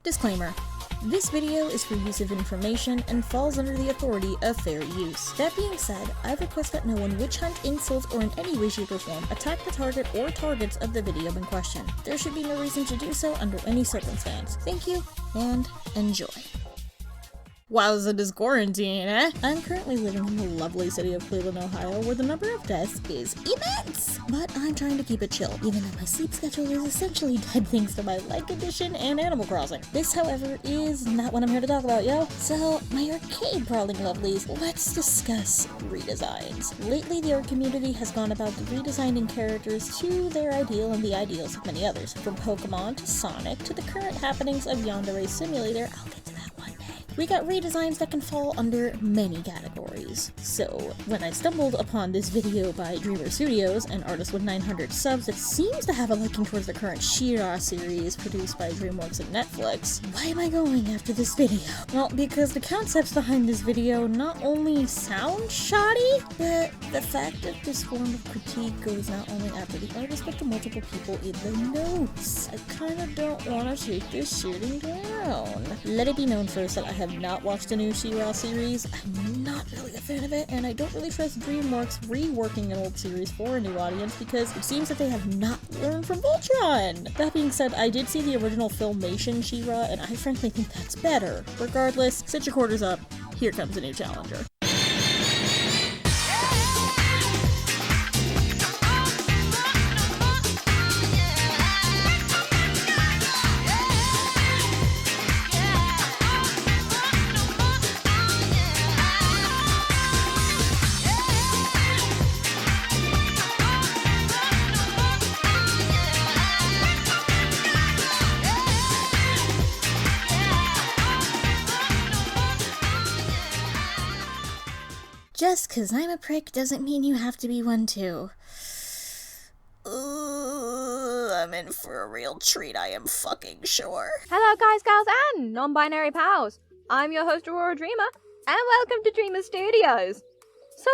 Disclaimer. This video is for use of information and falls under the authority of fair use. That being said, I request that no one witch hunt, insult, or in any way, shape, or form attack the target or targets of the video in question. There should be no reason to do so under any circumstance. Thank you, and enjoy. Wowza, this quarantine, eh? I'm currently living in the lovely city of Cleveland, Ohio, where the number of deaths is immense! But I'm trying to keep it chill, even though my sleep schedule is essentially dead thanks to my leg condition and Animal Crossing. This, however, is not what I'm here to talk about, yo. So, my arcade-prowling lovelies, let's discuss redesigns. Lately, the art community has gone about redesigning characters to their ideal and the ideals of many others. From Pokemon to Sonic to the current happenings of Yandere Simulator, I'll get to that one day. We got redesigns that can fall under many categories. So, when I stumbled upon this video by Dreamer Studios, an artist with 900 subs that seems to have a liking towards the current She-Ra series produced by DreamWorks and Netflix, why am I going after this video? Well, because the concepts behind this video not only sound shoddy, but the fact that this form of critique goes not only after the artist, but to multiple people in the notes. I kinda don't wanna take this shitting down. Let it be known first that I have not watched the new She-Ra series. I'm not really a fan of it, and I don't really trust DreamWorks reworking an old series for a new audience because it seems that they have not learned from Voltron. That being said, I did see the original Filmation She-Ra, and I frankly think that's better. Regardless, sit your quarters up. Here comes a new challenger. Just 'cause I'm a prick doesn't mean you have to be one too. I'm in for a real treat, I am fucking sure. Hello guys, gals, and non-binary pals. I'm your host Aurora Dreamer, and welcome to Dreamer Studios. So,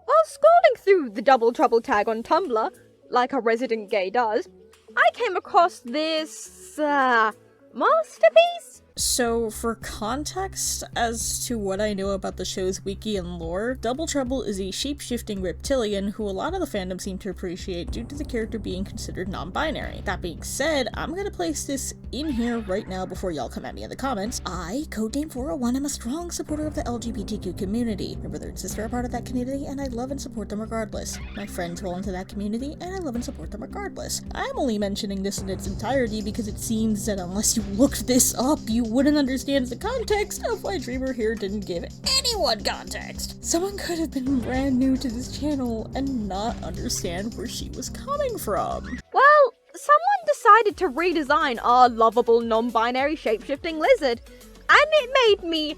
while scrolling through the Double Trouble tag on Tumblr, like a resident gay does, I came across this, masterpiece? So, for context as to what I know about the show's wiki and lore, Double Trouble is a shape-shifting reptilian who a lot of the fandom seem to appreciate due to the character being considered non-binary. That being said, I'm gonna place this in here right now before y'all come at me in the comments. I, Codename 401, am a strong supporter of the LGBTQ community. My brother and sister are part of that community, and I love and support them regardless. My friends roll into that community, and I love and support them regardless. I'm only mentioning this in its entirety because it seems that unless you looked this up, you wouldn't understand the context of why Dreamer here didn't give anyone context. Someone could have been brand new to this channel and not understand where she was coming from. Well, someone decided to redesign our lovable non-binary shape-shifting lizard, and it made me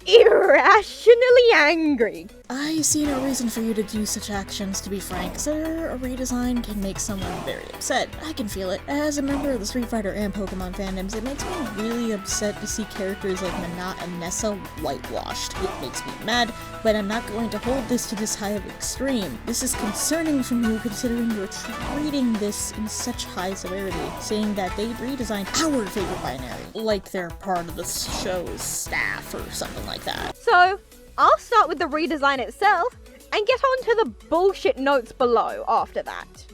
irrationally angry. I see no reason for you to do such actions, to be frank. Sir, a redesign can make someone very upset. I can feel it. As a member of the Street Fighter and Pokemon fandoms, it makes me really upset to see characters like Manat and Nessa whitewashed. It makes me mad, but I'm not going to hold this to this high of extreme. This is concerning for me considering you're treating this in such high severity, saying that they redesigned our favorite binary, like they're part of the show's staff or something like that. So, I'll start with the redesign itself, and get on to the bullshit notes below after that.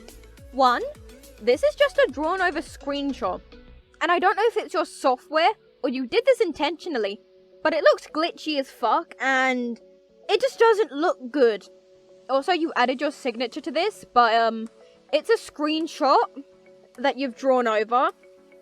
1. This is just a drawn over screenshot, and I don't know if it's your software, or you did this intentionally, but it looks glitchy as fuck, and it just doesn't look good. Also, you added your signature to this, but it's a screenshot that you've drawn over,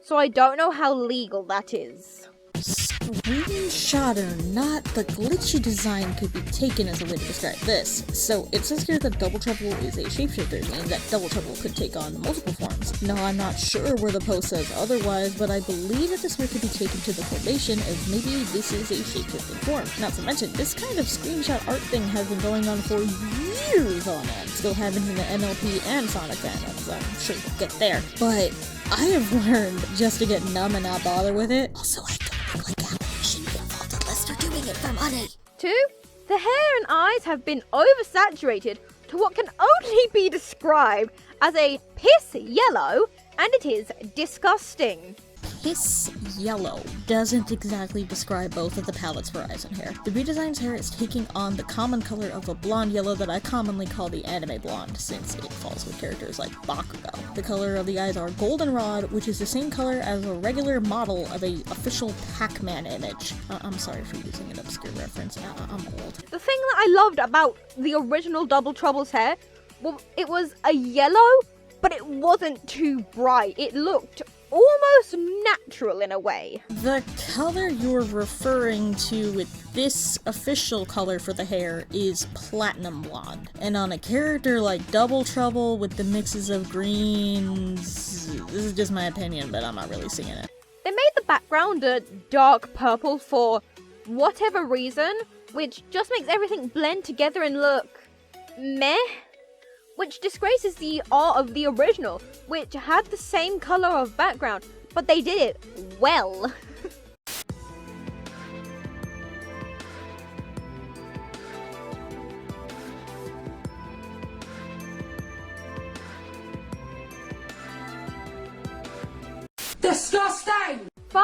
so I don't know how legal that is. Screenshot or not, the glitchy design could be taken as a way to describe this. So, it says here that Double Trouble is a shapeshifter, meaning that Double Trouble could take on multiple forms. Now, I'm not sure where the post says otherwise, but I believe that this word could be taken to the formation as maybe this is a shapeshifting form. Not to mention, this kind of screenshot art thing has been going on for years on end. Still happens in the MLP and Sonic fandoms, I'm sure we'll get there. But I have learned just to get numb and not bother with it. Also, I don't like how we shouldn't be involved unless they're doing it for money. 2. The hair and eyes have been oversaturated to what can only be described as a piss yellow, and it is disgusting. piss yellow doesn't exactly describe both of the palettes for eyes and hair. The redesign's hair is taking on the common color of a blonde yellow that I commonly call the anime blonde, since it falls with characters like Bakugo. The color of the eyes are goldenrod, which is the same color as a regular model of a official Pac-Man image. I'm sorry for using an obscure reference, I'm old. The thing that I loved about the original Double Trouble's hair, well, it was a yellow, but it wasn't too bright. It looked almost natural in a way. The color you're referring to with this official color for the hair is platinum blonde. And on a character like Double Trouble with the mixes of greens, this is just my opinion, but I'm not really seeing it. They made the background a dark purple for whatever reason, which just makes everything blend together and look meh. Which disgraces the art of the original, which had the same color of background, but they did it well. Disgusting! 5.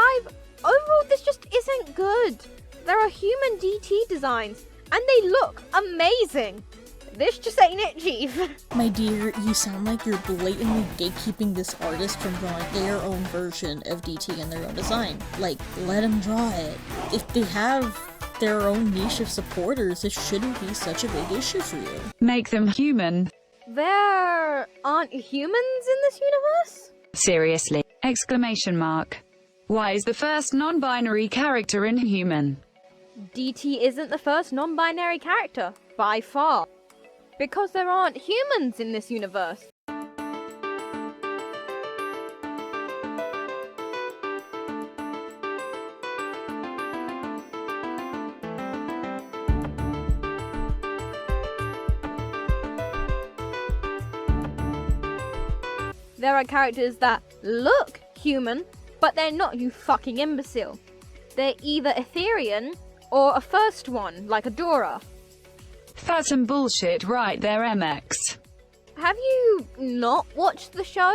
Overall, this just isn't good. There are human DT designs, and they look amazing. This just ain't it, Chief. My dear, you sound like you're blatantly gatekeeping this artist from drawing their own version of DT in their own design. Like, let them draw it. If they have their own niche of supporters, this shouldn't be such a big issue for you. Make them human. There aren't humans in this universe? Seriously! Exclamation mark. Why is the first non-binary character inhuman? DT isn't the first non-binary character, by far. Because there aren't humans in this universe. There are characters that look human, but they're not, you fucking imbecile. They're either Etherean or a first one, like Adora. That's some bullshit right there, MX. Have you not watched the show?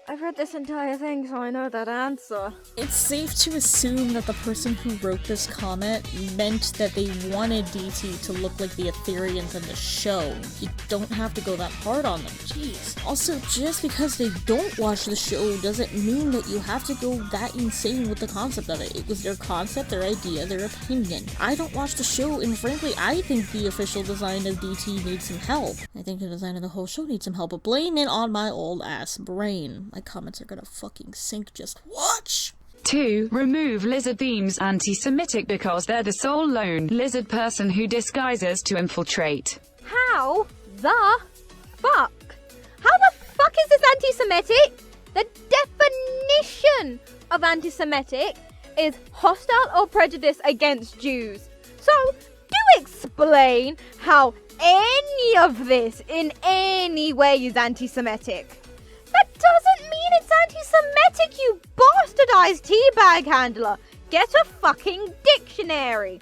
I've read this entire thing, so I know that answer. It's safe to assume that the person who wrote this comment meant that they wanted DT to look like the Ethereans in the show. You don't have to go that hard on them, jeez. Also, just because they don't watch the show doesn't mean that you have to go that insane with the concept of it. It was their concept, their idea, their opinion. I don't watch the show, and frankly, I think the official design of DT needs some help. I think the design of the whole show needs some help, but blame it on my old ass brain. My comments are gonna fucking sink, just watch! 2. Remove lizard themes anti-Semitic because they're the sole lone lizard person who disguises to infiltrate. How the fuck? How the fuck is this anti-Semitic? The definition of anti-Semitic is hostile or prejudice against Jews. So, do explain how any of this in any way is anti-Semitic. That doesn't mean it's anti-Semitic, you bastardized teabag handler. Get a fucking dictionary.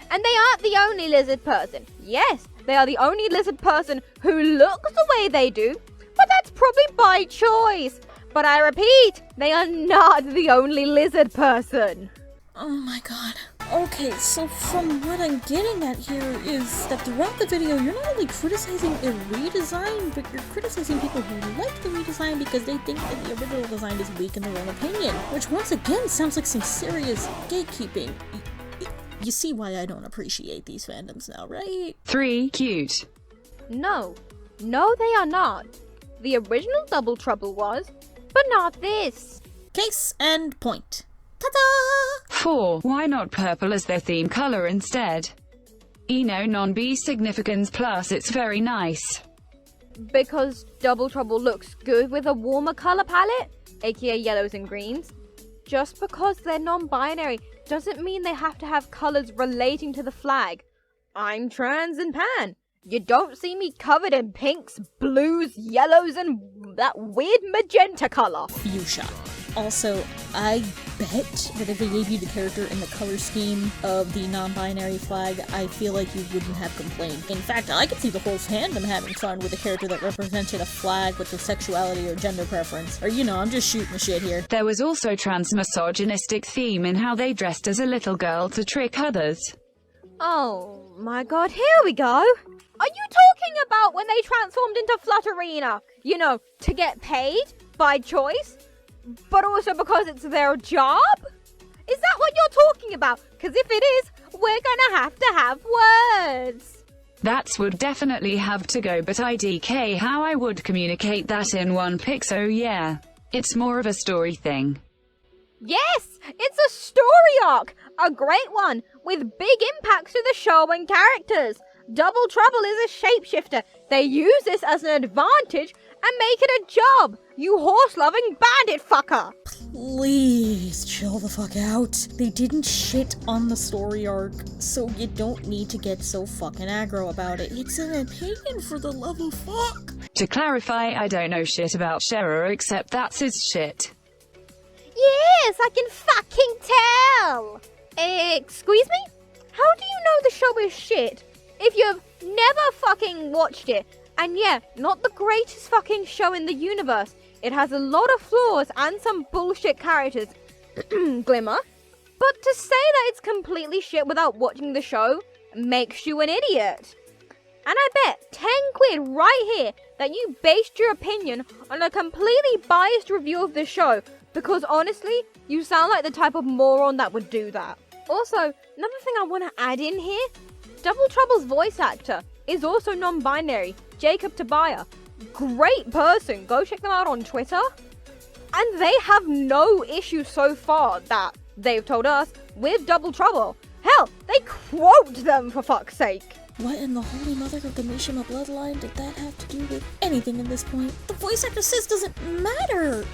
And they aren't the only lizard person. Yes, they are the only lizard person who looks the way they do, but that's probably by choice. But I repeat, they are not the only lizard person. Oh my god. Okay, so from what I'm getting at here is that throughout the video, you're not only criticizing a redesign, but you're criticizing people who like the redesign because they think that the original design is weak in their own opinion, which once again sounds like some serious gatekeeping. You see why I don't appreciate these fandoms now, right? 3. Cute. No, they are not. The original Double Trouble was, but not this. Case and point. Ta-da! 4. Why not purple as their theme color instead? Non-B significance plus it's very nice. Because Double Trouble looks good with a warmer color palette, aka yellows and greens. Just because they're non-binary doesn't mean they have to have colors relating to the flag. I'm trans and pan. You don't see me covered in pinks, blues, yellows, and that weird magenta color. Fuchsia. Also, I bet that if they gave you the character in the color scheme of the non-binary flag, I feel like you wouldn't have complained. In fact, I could see the whole fandom having fun with a character that represented a flag with their sexuality or gender preference. Or, you know, I'm just shooting the shit here. There was also trans-misogynistic theme in how they dressed as a little girl to trick others. Oh my god, here we go! Are you talking about when they transformed into Flutterina? You know, to get paid? By choice? But also because it's their job? Is that what you're talking about? Because if it is, we're gonna have words. That would definitely have to go, but IDK how I would communicate that in one pic, so yeah. It's more of a story thing. Yes! It's a story arc! A great one, with big impacts to the show and characters. Double Trouble is a shapeshifter. They use this as an advantage and make it a job, you horse-loving bandit fucker! Please chill the fuck out. They didn't shit on the story arc, so you don't need to get so fucking aggro about it. It's an opinion, for the love of fuck! To clarify, I don't know shit about Scherer except that's his shit. Yes, I can fucking tell! Excuse me? How do you know the show is shit if you've never fucking watched it? And yeah, not the greatest fucking show in the universe. It has a lot of flaws and some bullshit characters. Glimmer. But to say that it's completely shit without watching the show makes you an idiot. And I bet 10 quid right here that you based your opinion on a completely biased review of the show, because honestly, you sound like the type of moron that would do that. Also, another thing I want to add in here, Double Trouble's voice actor is also non-binary, Jacob Tobiah. Great person, go check them out on Twitter. And they have no issues so far that they've told us with Double Trouble. Hell, they quote them for fuck's sake. What in the holy mother of the Mishima bloodline did that have to do with anything at this point? The voice actor says doesn't matter!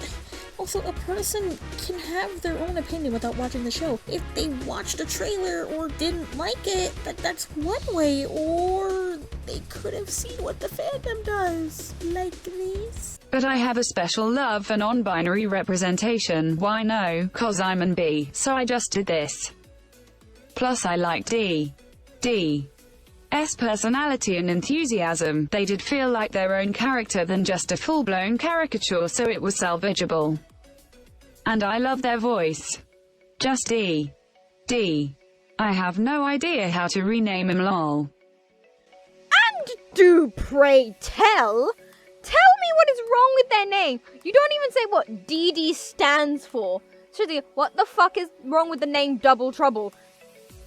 Also, a person can have their own opinion without watching the show. If they watched a trailer or didn't like it, that's one way, or they could have seen what the fandom does. Like this. But I have a special love for non-binary representation. Why no? 'Cause I'm an B, so I just did this. Plus I like D's personality and enthusiasm. They did feel like their own character than just a full-blown caricature, so it was salvageable. And I love their voice. Just D. I have no idea how to rename him, lol. And do pray tell me what is wrong with their name. You don't even say what DD stands for. Seriously, what the fuck is wrong with the name Double Trouble?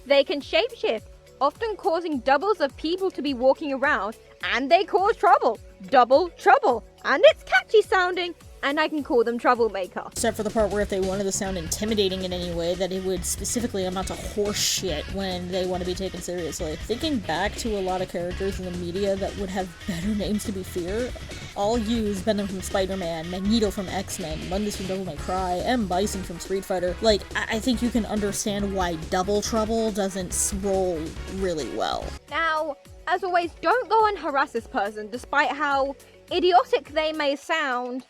They can shapeshift, often causing doubles of people to be walking around, and they cause trouble. Double Trouble. And it's catchy sounding, and I can call them Troublemaker. Except for the part where if they wanted to sound intimidating in any way, that it would specifically amount to horse shit when they want to be taken seriously. Thinking back to a lot of characters in the media that would have better names to be feared, I'll use Venom from Spider-Man, Magneto from X-Men, Mundus from Devil May Cry, M. Bison from Street Fighter. Like, I think you can understand why Double Trouble doesn't roll really well. Now, as always, don't go and harass this person, despite how idiotic they may sound.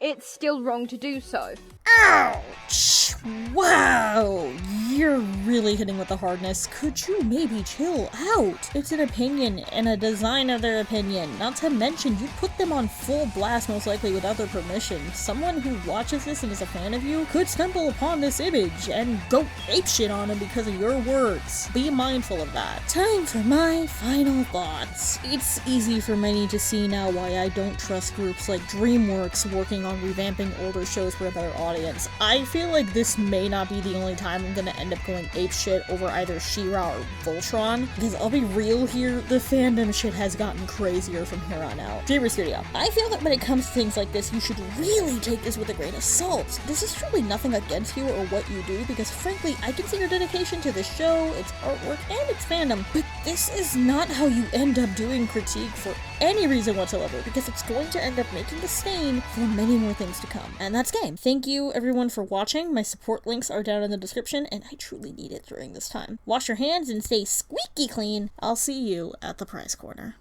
It's still wrong to do so. Ouch! Wow! You're really hitting with the hardness. Could you maybe chill out? It's an opinion, and a design of their opinion. Not to mention, you put them on full blast most likely without their permission. Someone who watches this and is a fan of you could stumble upon this image and go apeshit on them because of your words. Be mindful of that. Time for my final thoughts. It's easy for many to see now why I don't trust groups like DreamWorks working on revamping older shows for a better audience. I feel like this may not be the only time I'm gonna end up going apeshit over either She-Ra or Voltron, because I'll be real here, the fandom shit has gotten crazier from here on out. Dreamer Studio, I feel that when it comes to things like this, you should really take this with a grain of salt. This is truly nothing against you or what you do, because frankly, I can see your dedication to the show, its artwork, and its fandom, but this is not how you end up doing critique for any reason whatsoever, because it's going to end up making a stain for many more things to come. And that's game. Thank you everyone for watching. My support links are down in the description, and I truly need it during this time. Wash your hands and stay squeaky clean. I'll see you at the prize corner.